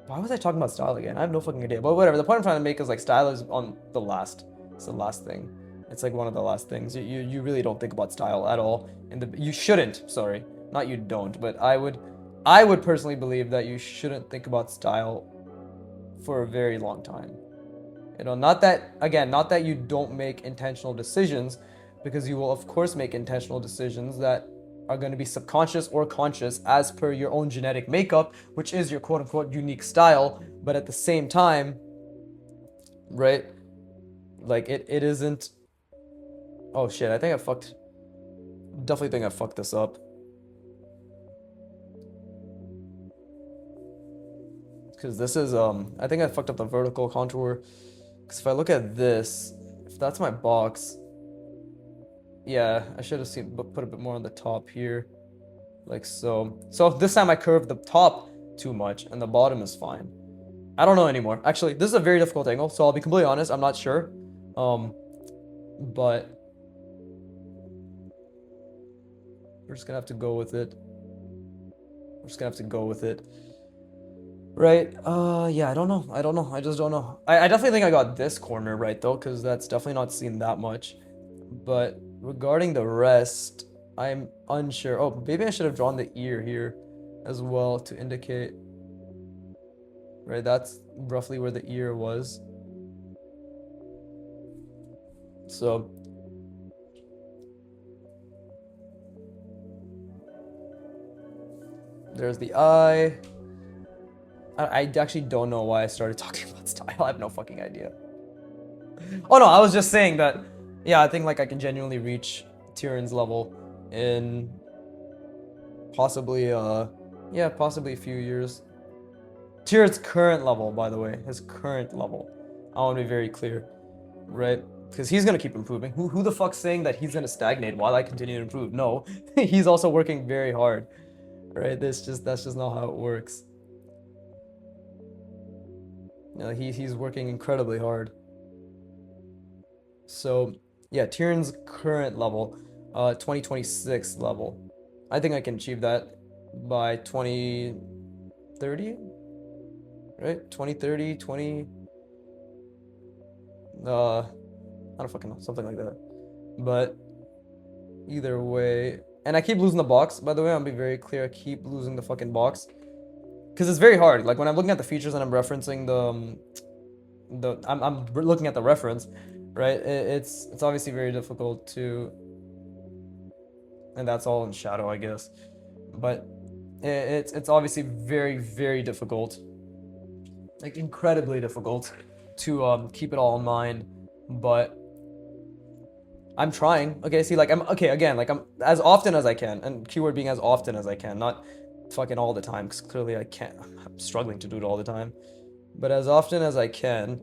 why was I talking about style again? I have no fucking idea. But whatever. The point I'm trying to make is like style is on the last. It's the last thing. It's like one of the last things. You really don't think about style at all. You shouldn't. Sorry, not you don't. But I would personally believe that you shouldn't think about style for a very long time. You know, not that you don't make intentional decisions, because you will of course make intentional decisions that are going to be subconscious or conscious as per your own genetic makeup, which is your quote-unquote unique style. But at the same time, right, like it isn't. Oh shit, I think definitely think I fucked this up, because this is I think I fucked up the vertical contour, because if I look at this, if that's my box, yeah, I should have put a bit more on the top here, like so. So this time I curved the top too much and the bottom is fine. I don't know anymore. Actually, this is a very difficult angle, so I'll be completely honest, I'm not sure. But we're just gonna have to go with it. Right? Yeah, I don't know. I just don't know. I definitely think I got this corner right though, because that's definitely not seen that much. But regarding the rest, I'm unsure. Oh, maybe I should have drawn the ear here. as well to indicate, right? That's roughly where the ear was. So there's the eye. I actually don't know why I started talking about style. I have no fucking idea. Oh no, I was just saying that, yeah, I think like I can genuinely reach Tyrion's level in possibly, yeah, possibly a few years. Tyrion's current level, by the way, his current level. I want to be very clear, right? Because he's gonna keep improving. Who the fuck's saying that he's gonna stagnate while I continue to improve? No, he's also working very hard, right? That's just not how it works. You know, he's working incredibly hard. So yeah, Tyrion's current level, 2026 level. I think I can achieve that by 2030, right? 2030, 20. I don't fucking know, something like that. But either way, and I keep losing the box. By the way, I'll be very clear. I keep losing the fucking box because it's very hard. Like when I'm looking at the features and I'm referencing I'm looking at the reference, right? It's obviously very difficult to, and that's all in shadow, I guess. But it's obviously very difficult, like incredibly difficult to keep it all in mind. But I'm trying. Okay, see, like I'm okay again. Like I'm as often as I can, and keyword being as often as I can, not fucking all the time, because clearly I can't. I'm struggling to do it all the time. But as often as I can,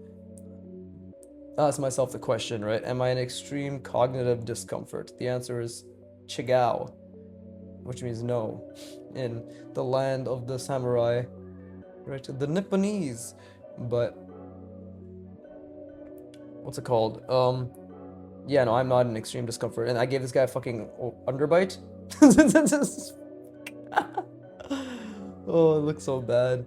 ask myself the question, right? Am I in extreme cognitive discomfort? The answer is chigao, which means no, in the land of the samurai, right? The Nipponese. But what's it called? Yeah, no, I'm not in extreme discomfort, and I gave this guy a fucking underbite. Oh, it looks so bad.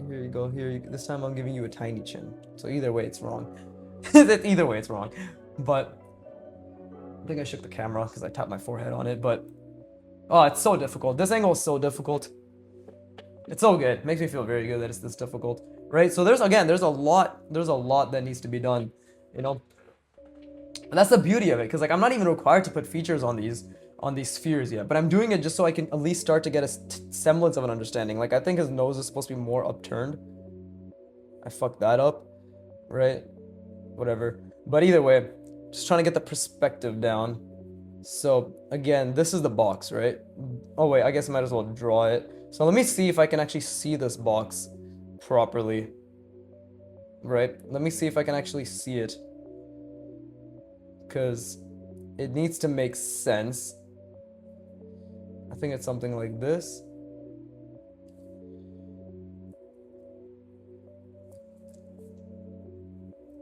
Here you go. This time I'm giving you a tiny chin. So either way, it's wrong. Either way, it's wrong. But I think I shook the camera because I tapped my forehead on it. But oh, it's so difficult. This angle is so difficult. It's so good. It makes me feel very good that it's this difficult, right? So there's a lot that needs to be done, you know. And that's the beauty of it, because like I'm not even required to put features on these spheres yet, but I'm doing it just so I can at least start to get a semblance of an understanding. Like I think his nose is supposed to be more upturned. I fucked that up, right? Whatever. But either way, just trying to get the perspective down. So again, this is the box, right? Oh wait, I guess I might as well draw it. So let me see if I can actually see this box properly. Right? Let me see if I can actually see it. Because it needs to make sense. I think it's something like this.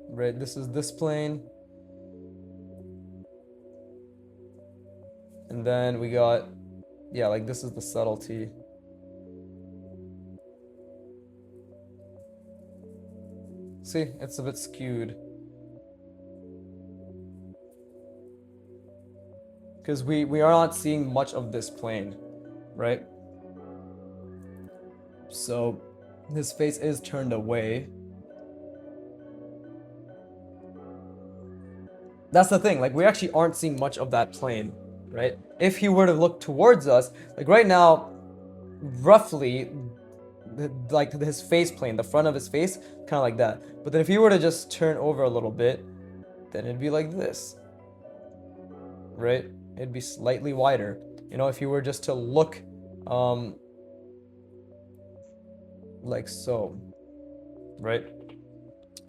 Right, this is this plane. And then we got, yeah, like this is the subtlety. See, it's a bit skewed. Because we are not seeing much of this plane, right? So his face is turned away. That's the thing, like we actually aren't seeing much of that plane, right? If he were to look towards us, like right now, roughly, like his face plane, the front of his face, kind of like that. But then if he were to just turn over a little bit, then it'd be like this, right? It'd be slightly wider. You know, if you were just to look, like so, right?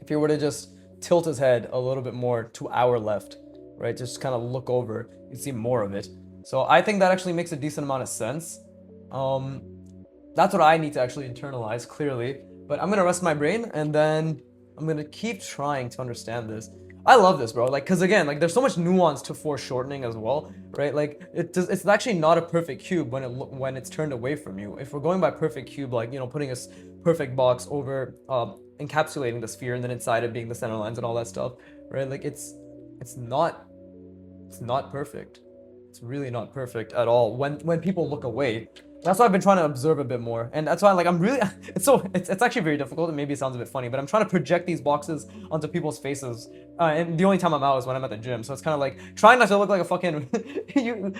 If you were to just tilt his head a little bit more to our left, right? Just kind of look over, you'd see more of it. So I think that actually makes a decent amount of sense. That's what I need to actually internalize, clearly. But I'm gonna rest my brain, and then I'm gonna keep trying to understand this. I love this, bro. Like, cause again, like there's so much nuance to foreshortening as well, right? Like it's actually not a perfect cube when it's turned away from you. If we're going by perfect cube, like, you know, putting a perfect box over encapsulating the sphere, and then inside it being the center lines and all that stuff, right? Like it's not perfect. It's really not perfect at all when people look away. That's why I've been trying to observe a bit more, and that's why like I'm really it's actually very difficult, and maybe it sounds a bit funny, but I'm trying to project these boxes onto people's faces, and the only time I'm out is when I'm at the gym, so it's kind of like trying not to look like a fucking you.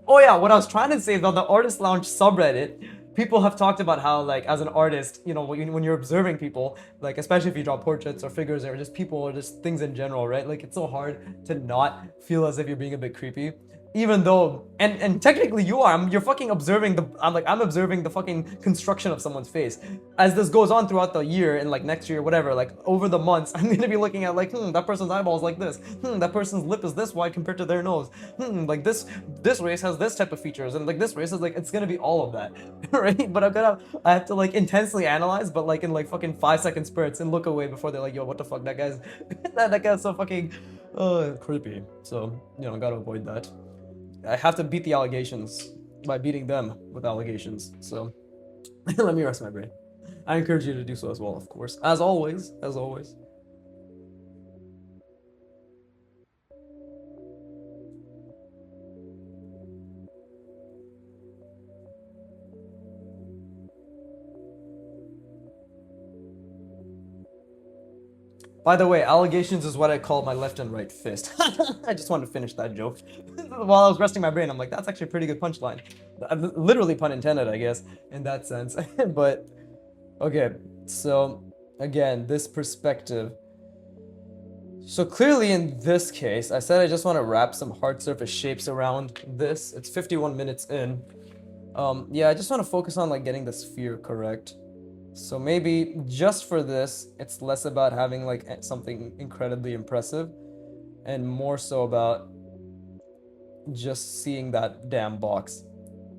Oh yeah, what I was trying to say is on the Artist Lounge subreddit, people have talked about how like as an artist, you know, when you're observing people, like especially if you draw portraits or figures or just people or just things in general, right? Like it's so hard to not feel as if you're being a bit creepy. Even though, and technically you are, you're fucking observing I'm observing the fucking construction of someone's face. As this goes on throughout the year and like next year, whatever, like over the months, I'm gonna be looking at like, that person's eyeball is like this. That person's lip is this wide compared to their nose. Like this race has this type of features, and like this race is like, it's gonna be all of that, right? But I have to like intensely analyze, but like in like fucking 5-second spurts and look away before they're like, yo, what the fuck, that guy's, that guy's so fucking, creepy. So, you know, gotta avoid that. I have to beat the allegations by beating them with allegations. So let me rest my brain. I encourage you to do so as well, of course. As always, as always. By the way, allegations is what I call my left and right fist. I just wanted to finish that joke. While I was resting my brain, I'm like, that's actually a pretty good punchline. Literally pun intended, I guess, in that sense. But, okay, so, again, this perspective. So clearly in this case, I said I just want to wrap some hard surface shapes around this. It's 51 minutes in. Yeah, I just want to focus on like getting the sphere correct. So maybe just for this, it's less about having like something incredibly impressive and more so about just seeing that damn box,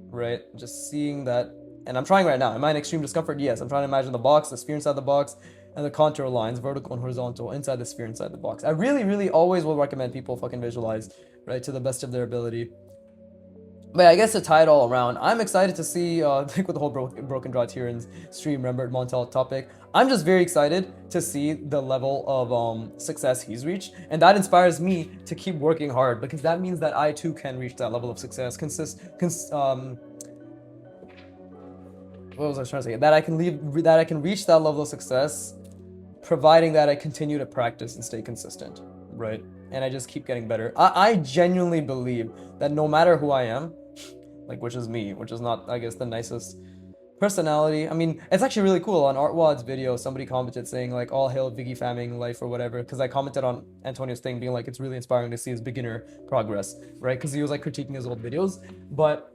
right? Just seeing that. And I'm trying right now. Am I in extreme discomfort? Yes. I'm trying to imagine the box, the sphere inside the box, and the contour lines, vertical and horizontal, inside the sphere, inside the box. I really, really always will recommend people fucking visualize, right, to the best of their ability. But I guess to tie it all around, I'm excited to see, like with the whole Broken Draw Tyrants stream Rembert Montel topic, I'm just very excited to see the level of success he's reached, and that inspires me to keep working hard, because that means that I too can reach that level of success. What was I trying to say? That I can reach that level of success, providing that I continue to practice and stay consistent, right? And I just keep getting better. I genuinely believe that no matter who I am, like which is me, which is not, I guess, the nicest personality. I mean, it's actually really cool. On Artwod's video, somebody commented saying like, all hail Viggy Famming life or whatever, because I commented on Antonio's thing being like, it's really inspiring to see his beginner progress, right? Because he was like critiquing his old videos. But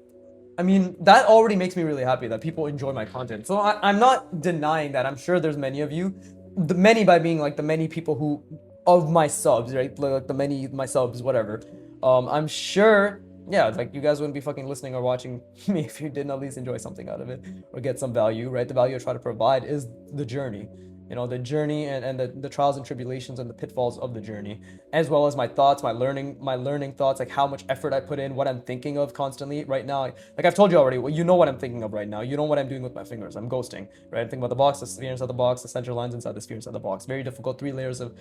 I mean, that already makes me really happy that people enjoy my content. So I'm not denying that. I'm sure there's many of you, the many by being like the many people who, of my subs, right? Like the many, my subs, whatever. I'm sure, yeah, like you guys wouldn't be fucking listening or watching me if you didn't at least enjoy something out of it or get some value, right? The value I try to provide is the journey. You know, the journey and the trials and tribulations and the pitfalls of the journey, as well as my thoughts, my learning thoughts, like how much effort I put in, what I'm thinking of constantly right now. Like I've told you already, well, you know what I'm thinking of right now. You know what I'm doing with my fingers. I'm ghosting, right? I'm thinking about the box, the sphere inside the box, the center lines inside the sphere inside the box. Very difficult, 3 layers of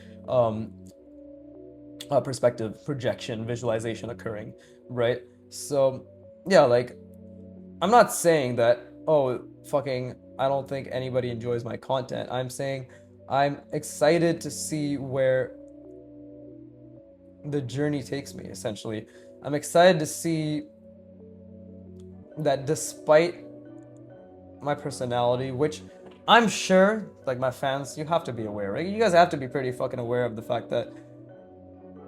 perspective, projection, visualization occurring, right? So yeah, like I'm not saying that, oh, fucking, I don't think anybody enjoys my content. I'm saying I'm excited to see where the journey takes me, essentially. I'm excited to see that despite my personality, which I'm sure, like my fans, you have to be aware, right? You guys have to be pretty fucking aware of the fact that,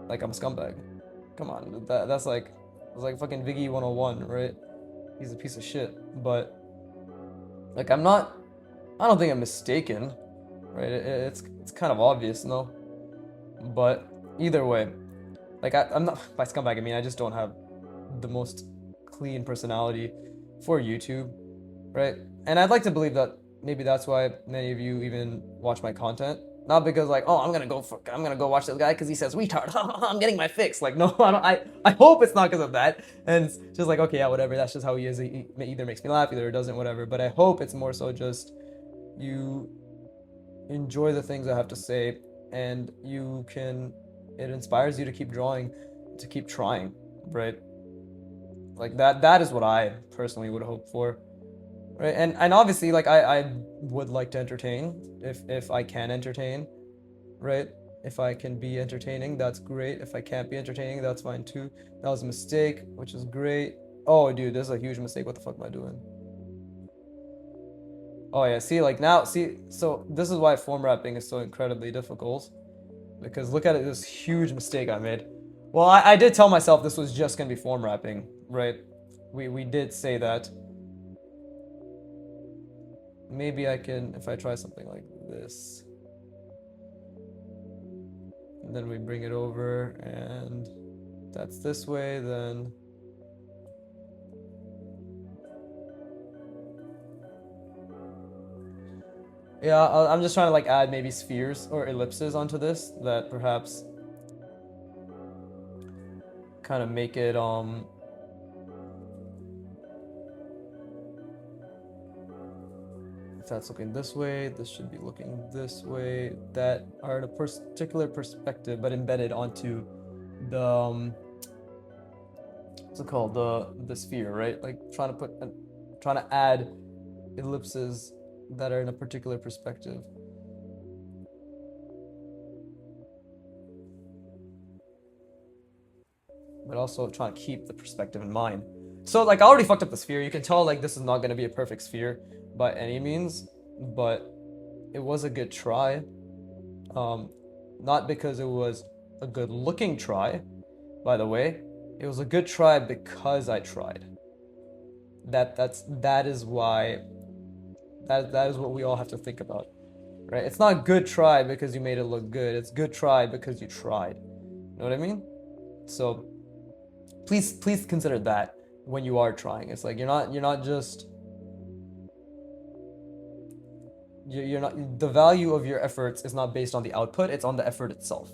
like, I'm a scumbag. Come on, that's like fucking Viggy 101, right? He's a piece of shit, but like I don't think I'm mistaken, right? It's kind of obvious, no? But either way, like I'm not, by scumbag I mean I just don't have the most clean personality for YouTube, right? And I'd like to believe that maybe that's why many of you even watch my content. Not because like, oh, I'm gonna go watch this guy because he says retard. I'm getting my fix. Like, no, I don't. I hope it's not because of that. And it's just like, okay, yeah, whatever. That's just how he is. He either makes me laugh, either it doesn't, whatever. But I hope it's more so just you enjoy the things I have to say, and it inspires you to keep drawing, to keep trying, right? Like that is what I personally would hope for. Right? And obviously like I would like to entertain if I can entertain, right? If I can be entertaining, that's great. If I can't be entertaining, that's fine too. That was a mistake, which is great. Oh, dude, this is a huge mistake. What the fuck am I doing? Oh yeah, see, like now, see, so this is why form wrapping is so incredibly difficult. Because look at it, this huge mistake I made. Well, I did tell myself this was just gonna be form wrapping, right? We did say that. Maybe I can, if I try something like this. And then we bring it over, and that's this way, then... Yeah, I'm just trying to like add maybe spheres or ellipses onto this that perhaps kind of make it if that's looking this way, this should be looking this way, that are in a particular perspective but embedded onto the what's it called, the sphere, right? Like trying to add ellipses that are in a particular perspective. But also trying to keep the perspective in mind. So like I already fucked up the sphere. You can tell like this is not going to be a perfect sphere by any means, but it was a good try. Not because it was a good looking try, by the way. It was a good try because I tried. That is why that is what we all have to think about. Right? It's not good try because you made it look good. It's good try because you tried. You know what I mean? So please consider that when you are trying. It's like you're not just you're not, the value of your efforts is not based on the output, it's on the effort itself,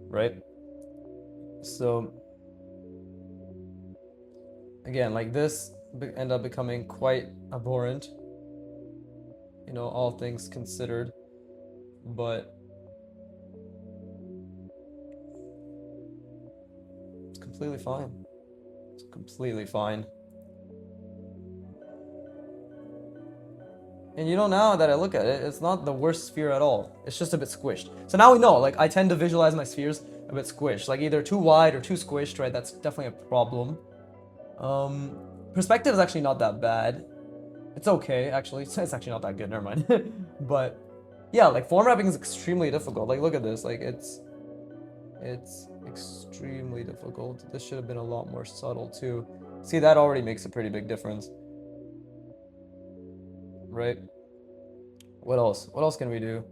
right? So again, like this end up becoming quite abhorrent, you know, all things considered, but it's completely fine. It's completely fine. And you know, now that I look at it, it's not the worst sphere at all. It's just a bit squished. So now we know, like, I tend to visualize my spheres a bit squished. Like, either too wide or too squished, right? That's definitely a problem. Perspective is actually not that bad. It's okay, actually. It's actually not that good, never mind. But, yeah, like, form wrapping is extremely difficult. Like, look at this. Like, it's extremely difficult. This should have been a lot more subtle, too. See, that already makes a pretty big difference. Right? What else? What else can we do?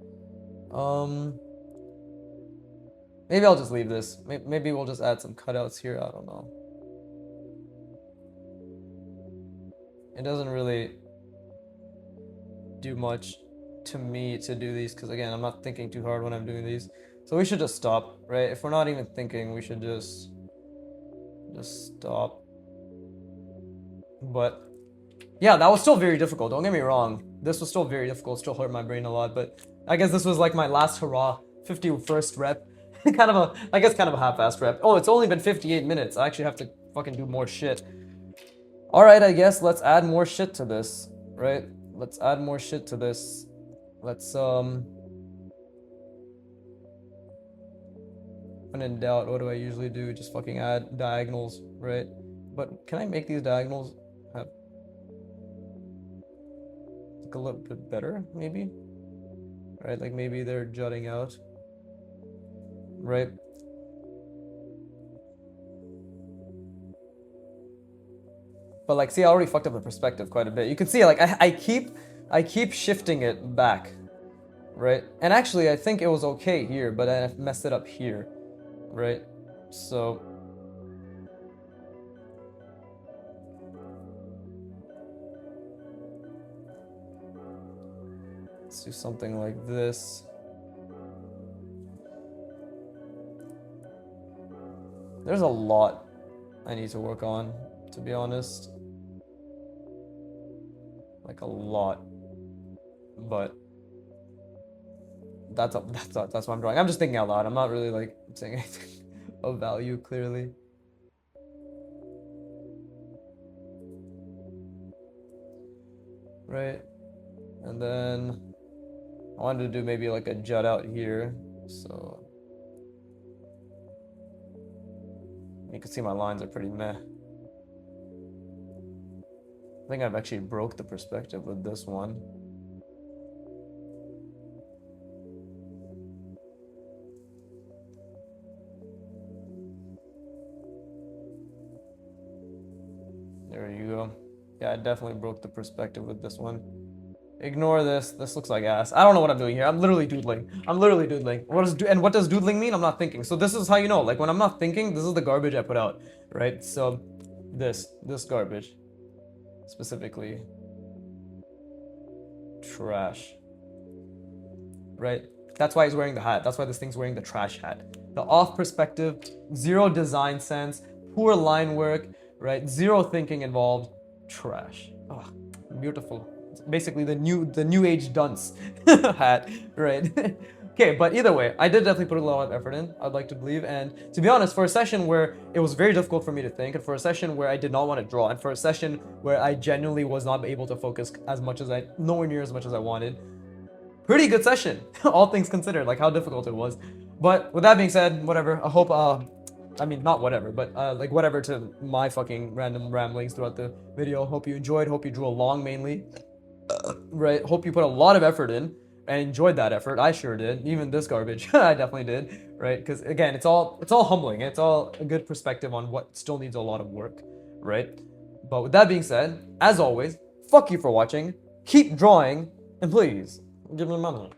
Maybe I'll just leave this. Maybe we'll just add some cutouts here. I don't know. It doesn't really do much to me to do these because, again, I'm not thinking too hard when I'm doing these. So we should just stop, right? If we're not even thinking, we should just stop. But yeah, that was still very difficult. Don't get me wrong. This was still very difficult. Still hurt my brain a lot. But I guess this was like my last hurrah, 51st rep. kind of a half-assed rep. Oh, it's only been 58 minutes. I actually have to fucking do more shit. All right, I guess let's add more shit to this, right? Let's add more shit to this. Let's when in doubt, what do I usually do? Just fucking add diagonals, right? But can I make these diagonals have look a little bit better, maybe? Right, like maybe they're jutting out, right? But like, see, I already fucked up the perspective quite a bit. You can see, like, I keep shifting it back, right? And actually, I think it was okay here, but I messed it up here, right? So let's do something like this. There's a lot I need to work on, to be honest. Like a lot. But that's what I'm drawing. I'm just thinking out loud. I'm not really like saying anything of value clearly. right? And then I wanted to do maybe like a jut out here, so you can see my lines are pretty meh. I think I've actually broke the perspective with this one. There you go. Yeah, I definitely broke the perspective with this one. Ignore this. This looks like ass. I don't know what I'm doing here. I'm literally doodling. I'm literally doodling. What does doodling mean? I'm not thinking. So this is how you know. Like when I'm not thinking, this is the garbage I put out, right? So this garbage, specifically, trash, right? That's why he's wearing the hat. That's why this thing's wearing the trash hat. The off perspective, zero design sense, poor line work, right? Zero thinking involved. Trash. Oh, beautiful. It's basically the new age dunce hat, right? Okay, but either way, I did definitely put a lot of effort in, I'd like to believe. And to be honest, for a session where it was very difficult for me to think, and for a session where I did not want to draw, and for a session where I genuinely was not able to focus as much as nowhere near as much as I wanted, pretty good session, all things considered, like how difficult it was. But with that being said, whatever, I hope, I mean, not whatever, but like whatever to my fucking random ramblings throughout the video. Hope you enjoyed, hope you drew along mainly, right? Hope you put a lot of effort in and enjoyed that effort. I sure did. Even this garbage, I definitely did, right? Because again, it's all humbling. It's all a good perspective on what still needs a lot of work, right? But with that being said, as always, fuck you for watching. Keep drawing, and please give me money.